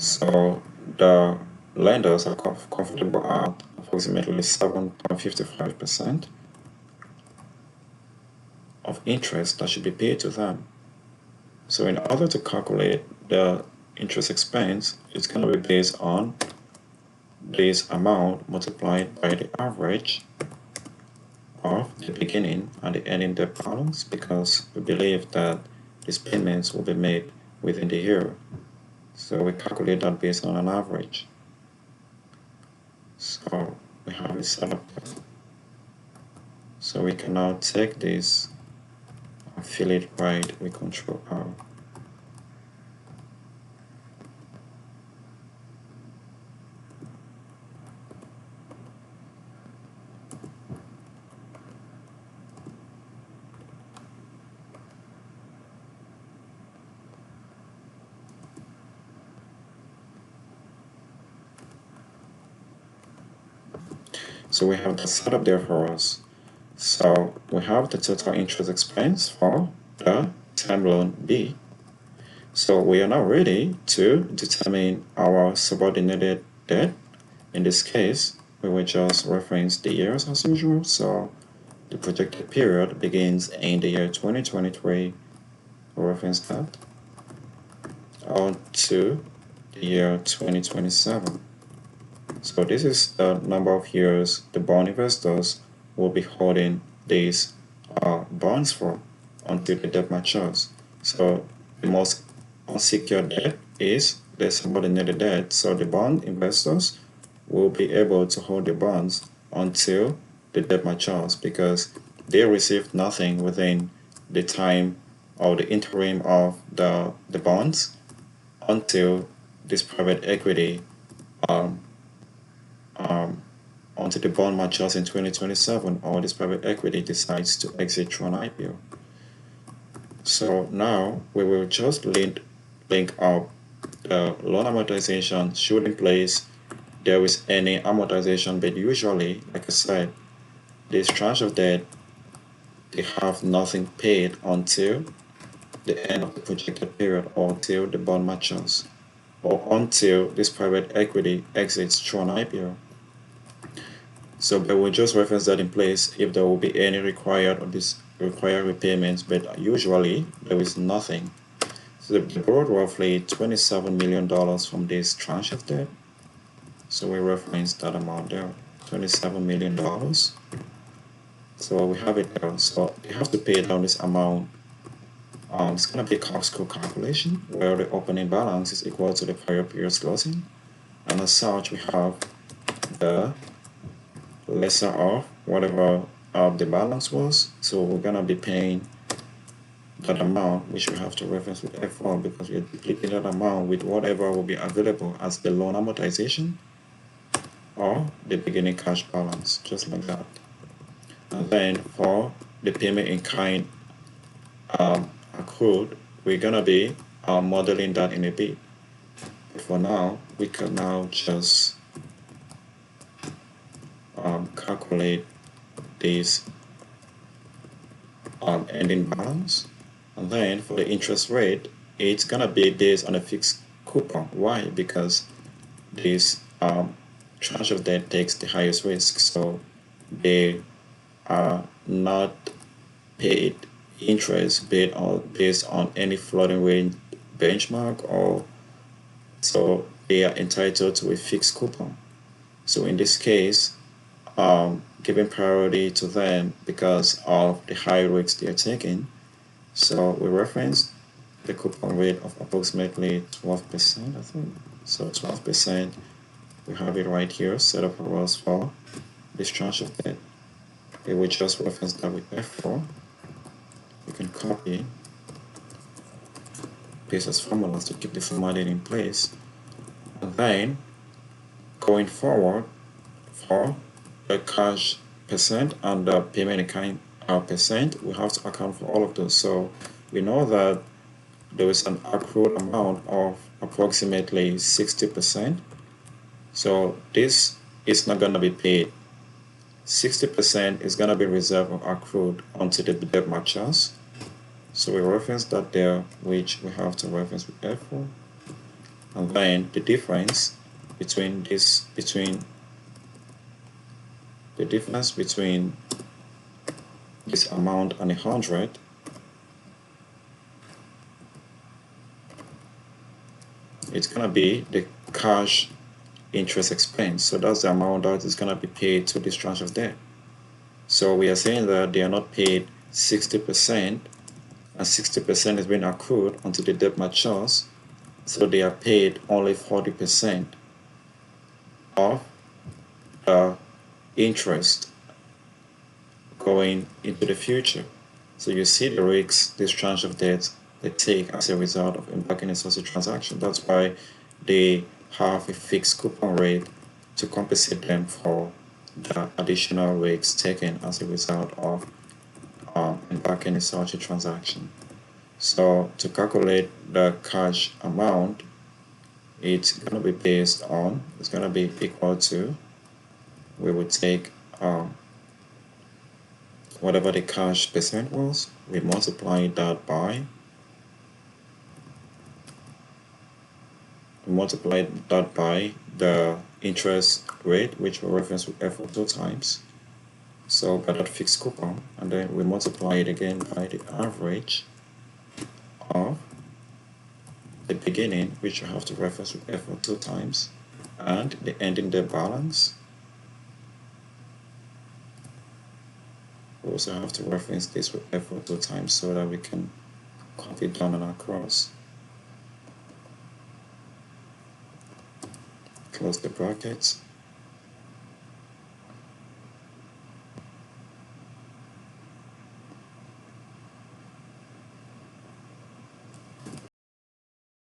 So the lenders are comfortable at approximately 7.55% of interest that should be paid to them. So in order to calculate the interest expense, it's going to be based on this amount multiplied by the average of the beginning and the ending debt balance, because we believe that these payments will be made within the year. So we calculate that based on an average. So we have it set up there. So we can now take this and fill it right with Control R. So we have that set up there for us. So we have the total interest expense for the term loan B. So we are now ready to determine our subordinated debt. In this case, we will just reference the years as usual. So the projected period begins in the year 2023. We'll reference that on to the year 2027. So this is the number of years the bond investors will be holding these bonds for until the debt matures. So the most unsecured debt is the subordinated debt. So the bond investors will be able to hold the bonds until the debt matures, because they received nothing within the time or the interim of the bonds until this private equity until the bond matures in 2027, or this private equity decides to exit through an IPO. So now we will just link up the loan amortization should in place there is any amortization, but usually, like I said, this tranche of debt, they have nothing paid until the end of the projected period, or until the bond matures, or until this private equity exits through an IPO. So they will just reference that in place if there will be any required or this required repayments, but usually there is nothing. So they borrowed roughly $27 million from this tranche of debt. So we reference that amount there, $27 million. So we have it there. So they have to pay down this amount. It's going to be a corkscrew calculation where the opening balance is equal to the prior period's closing. And as such, we have the lesser of whatever the balance was. So we're going to be paying that amount, which we have to reference with F1, because we're duplicating that amount with whatever will be available as the loan amortization or the beginning cash balance, just like that. And then for the payment in kind accrued, we're going to be modeling that in a bit. But for now, we can now just calculate this ending balance. And then for the interest rate, it's going to be based on a fixed coupon. Why? Because this tranche of debt takes the highest risk, so they are not paid interest based on any floating rate benchmark, or so they are entitled to a fixed coupon. So in this case, giving priority to them because of the high risks they are taking. So we reference the coupon rate of approximately 12%, I think. So 12%, we have it right here, set up for us for this tranche of debt. We will just reference that with F4. You can copy, paste as formulas to keep the formatting in place. And then, going forward, for the cash percent and the payment in kind percent, we have to account for all of those. So we know that there is an accrued amount of approximately 60%. So this is not going to be paid. 60% is going to be reserved or accrued until the debt matures. So we reference that there, which we have to reference with F4. and then the difference between this amount and 100 it's gonna be the cash interest expense. So that's the amount that is gonna be paid to this tranche of debt. So we are saying that they are not paid 60%, and 60% is being accrued until the debt matures. So they are paid only 40% of the interest going into the future. So you see the risks this tranche of debt they take as a result of embarking in such a transaction. That's why they have a fixed coupon rate to compensate them for the additional risks taken as a result of embarking in such a transaction. So to calculate the cash amount, it's going to be based on, it's going to be equal to, we would take whatever the cash percent was, we multiply that by the interest rate, which we reference with F2 times. So by that fixed coupon, and then we multiply it again by the average of the beginning, which you have to reference with F2 times, and the ending debt balance. We also have to reference this with F2 times so that we can copy it down and across. Close the brackets.